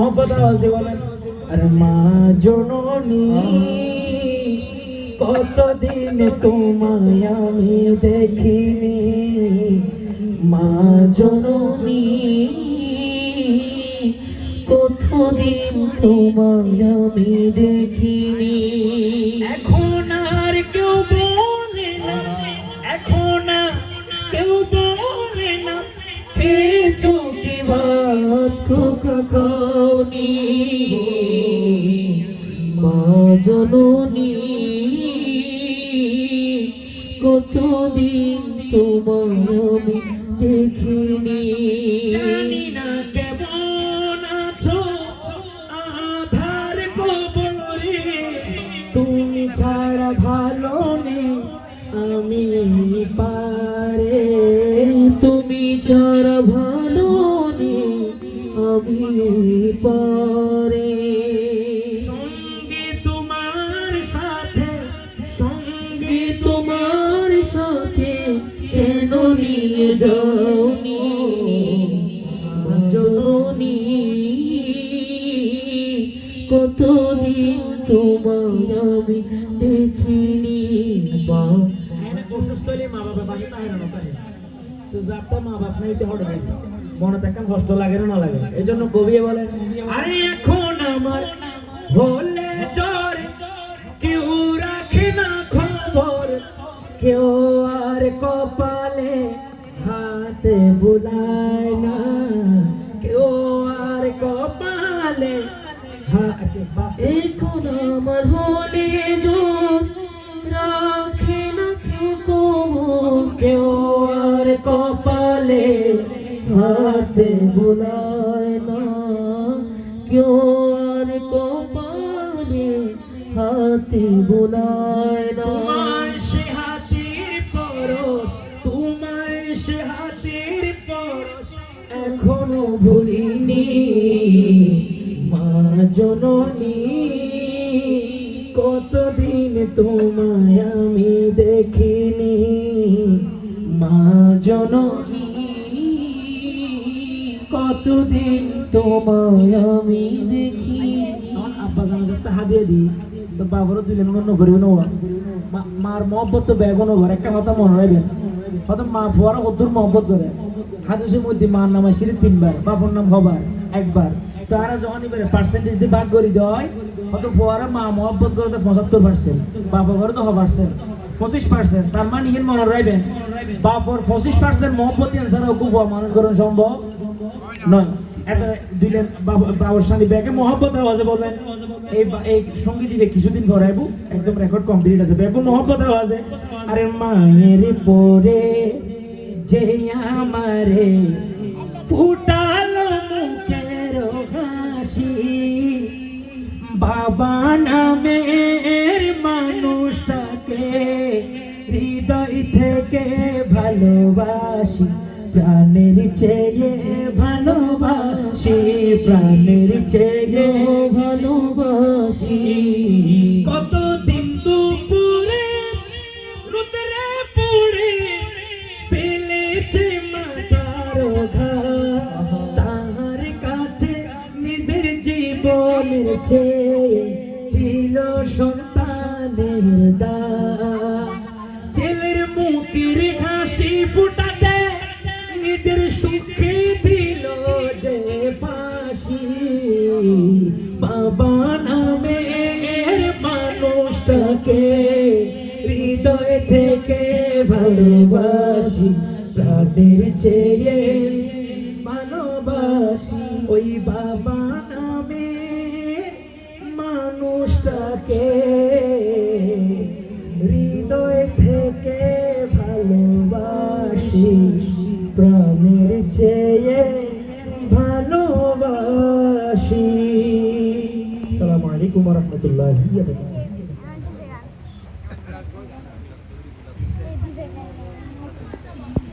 मोहब्बत आवाज দিয়ে বলেন আর মা জননী কতদিন তোমায় আমি দেখিনি মা জননী কতদিন তোমায় আমি দেখিনি এখন আর কেউ বলে না এখন আর কেউ বলে না খেয়েছো কি ভাত খাওনি মা জননী কতদিন তোমায় আমি দেখিনি জানি না কেমন আছো আধার কবরে তুমি ছাড়া ভালো নেই আমি পারে তুমি ছাড়া ভালো নেই আমি পারে সঙ্গে তোমার সাথে কেন নিয়ে যাওনি জননী কতদিন তোমায় আমি দেখিনি মা অসুস্থ হলে মা বাবা বাকি তাই না তো যাপটা মা বাপ নাইতে হবে মনে দেখেন কষ্ট লাগে না লাগে এই জন্য কবি বলেন আরে এখন আমার হলে জ্বর কেউ রাখে না খবর কেউ আর কপালে হাতে বুলায় না কেউ আর কপালে এখন আমার হলে জ্বর রাখে না কেউ আর কপালে হাতে বুলায় না কেউ আর কপালে হাতে বুলায় না তোমার সে হাতের পরশ এখনো ভুলিনি মা জননী কতদিন তোমায় আমি দেখিনি মা জননী কতদিন তোমায় আমি দেখিনি আব্বা জানা তাহা দিয়ে দিই তো বাবারও দিলেন অন্য করিব না মার মহব্বত তো বেগুনো ঘর একটা কথা মনে রাখবেন হয়তো মা ফুয়ারা কদ্দুর মহব্বত করে হাদিসের মধ্যে মার নাম আসছে 3বার বাবার নাম হবার একবার তো আর যখন এবারে পার্সেন্টেজ দিয়ে ভাগ করে দেয় হয়তো ফুয়ারা মা মহব্বত করে 75%, বাবা করে তো 25%, তার মানে ইন মনে রাখবেন বাবার 25% মহব্বত দিয়ে ছাড়া খুব মানুষ করেন সম্ভব নয় এটা দিলেন বাবার সাথে ব্যাগে মহব্বত আওয়াজে বলবেন এই সঙ্গীত দিবে কিছুদিন পরে আইবো একদম রেকর্ড কমপ্লিট আছে ব্যাগে মহব্বত আওয়াজে আরে মায়ের পরে যে আমারে ফুটালো মুখের হাসি বাবা নামের মানুষটাকে হৃদয় থেকে ভালোবাসি প্রাণের চেয়ে ভালোবাসি প্রাণের চেয়ে ভালোবাসি কতদিন দুপুরে রুদ্রে পড়ে ফেলেছে মাথার ঘাম তার কাছে নিজের জীবনের চেয়ে ছিল সন্তানের দাম ছেলের মুখের হাসি ফুটাতে নিজের সুখে দিল যে ফাঁসি বাবা নামের মানুষটাকে হৃদয় থেকে ভালোবাসি প্রাণের চেয়ে ভালোবাসি ওই বাবা নামের মানুষটাকে হৃদয় থেকে ভালোবাসি প্রাণের চেয়ে ভালোবাসি। আসসালামু আলাইকুম ওয়া রাহমাতুল্লাহি ওয়া বারাকাতুহু।